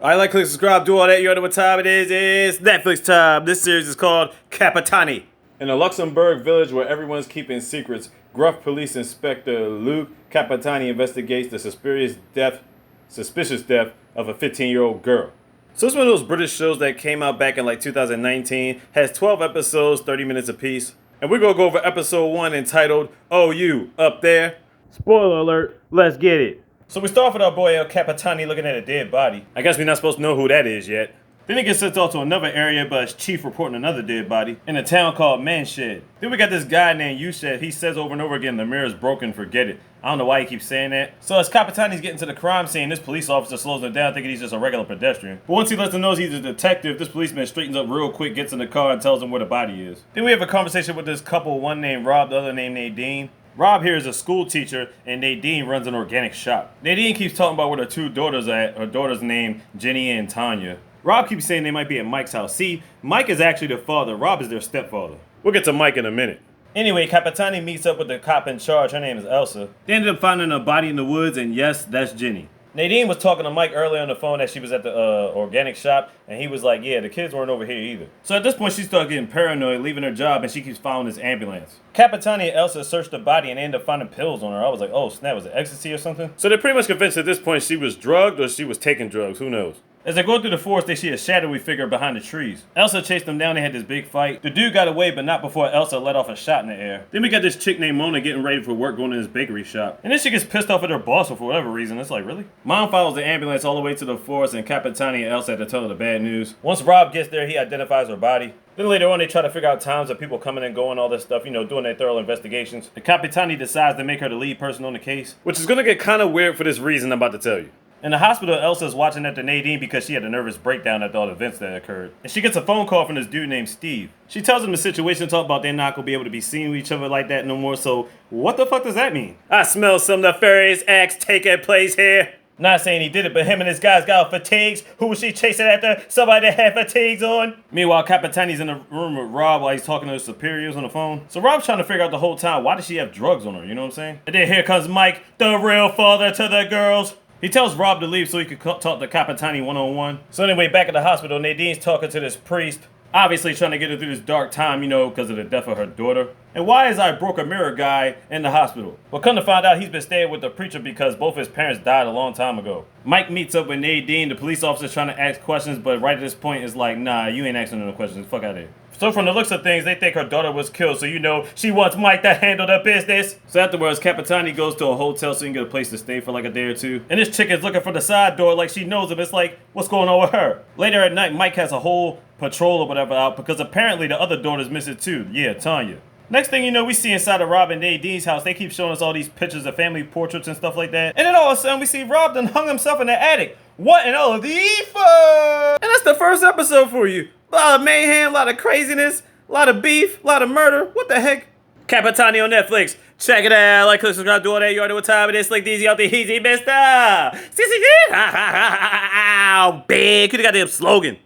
I like, click, subscribe, do all that. You know what time it is. It's Netflix time. This series is called Capitani. In a Luxembourg village where everyone's keeping secrets, gruff police inspector Luc Capitani investigates the suspicious death of a 15-year-old girl. So it's one of those British shows that came out back in like 2019, has 12 episodes, 30 minutes apiece. And we're gonna go over episode 1 entitled, Oh You, Up There? Spoiler alert, let's get it. So we start with our boy El Capitani looking at a dead body. I guess we're not supposed to know who that is yet. Then he gets sent off to another area by his chief reporting another dead body in a town called Manshed. Then we got this guy named Yushed. He says over and over again, the mirror's broken, forget it. I don't know why he keeps saying that. So as Capitani's getting to the crime scene, this police officer slows him down thinking he's just a regular pedestrian. But once he lets him know he's a detective, this policeman straightens up real quick, gets in the car and tells him where the body is. Then we have a conversation with this couple, one named Rob, the other named Nadine. Rob here is a school teacher, and Nadine runs an organic shop. Nadine keeps talking about where her two daughters are at. Her daughters named Jenny and Tanya. Rob keeps saying they might be at Mike's house. See, Mike is actually their father. Rob is their stepfather. We'll get to Mike in a minute. Anyway, Capitani meets up with the cop in charge. Her name is Elsa. They ended up finding a body in the woods, and yes, that's Jenny. Nadine was talking to Mike earlier on the phone that she was at the organic shop, and he was like, yeah, the kids weren't over here either. So at this point, she started getting paranoid, leaving her job, and she keeps following this ambulance. Capitani and Elsa searched the body and ended up finding pills on her. I was like, oh snap, was it ecstasy or something? So they're pretty much convinced at this point she was drugged or she was taking drugs, who knows? As they go through the forest, they see a shadowy figure behind the trees. Elsa chased them down, they had this big fight. The dude got away, but not before Elsa let off a shot in the air. Then we got this chick named Mona getting ready for work going to this bakery shop. And then she gets pissed off at her boss for whatever reason. It's like, really? Mom follows the ambulance all the way to the forest, and Capitani and Elsa had to tell her the bad news. Once Rob gets there, he identifies her body. Then later on, they try to figure out times of people coming and going, all this stuff, you know, doing their thorough investigations. The Capitani decides to make her the lead person on the case, which is gonna get kind of weird for this reason I'm about to tell you. In the hospital, Elsa's watching after Nadine because she had a nervous breakdown after all the events that occurred. And she gets a phone call from this dude named Steve. She tells him the situation, talk about they're not going to be able to be seen with each other like that no more, so what the fuck does that mean? I smell some nefarious acts taking place here. Not saying he did it, but him and his guys got fatigues. Who was she chasing after? Somebody that had fatigues on? Meanwhile, Capitani's in the room with Rob while he's talking to his superiors on the phone. So Rob's trying to figure out the whole time, why does she have drugs on her, you know what I'm saying? And then here comes Mike, the real father to the girls. He tells Rob to leave so he could talk to Capitani one-on-one. So anyway, back at the hospital, Nadine's talking to this priest. Obviously trying to get her through this dark time, you know, because of the death of her daughter. And why is I broke a mirror guy in the hospital? Well, come to find out, he's been staying with the preacher because both his parents died a long time ago. Mike meets up with Nadine. The police officer's trying to ask questions, but right at this point is like, nah, you ain't asking no questions. Fuck out of here. So from the looks of things, they think her daughter was killed, so you know she wants Mike to handle the business. So afterwards, Capitani goes to a hotel so he can get a place to stay for like a day or two. And this chick is looking for the side door like she knows him. It's like, what's going on with her? Later at night, Mike has a whole patrol or whatever out because apparently the other daughter's missing too. Yeah, Tanya. Next thing you know, we see inside of Rob and Nadine's house, they keep showing us all these pictures of family portraits and stuff like that. And then all of a sudden, we see Rob done hung himself in the attic. What in all of the ether? And that's the first episode for you. A lot of mayhem, a lot of craziness, a lot of beef, a lot of murder. What the heck? Capitani on Netflix. Check it out. Like, click, subscribe, do all that. You already know what time it is. Slick, easy out the easy, mister. Ow, big. Could have got the slogan.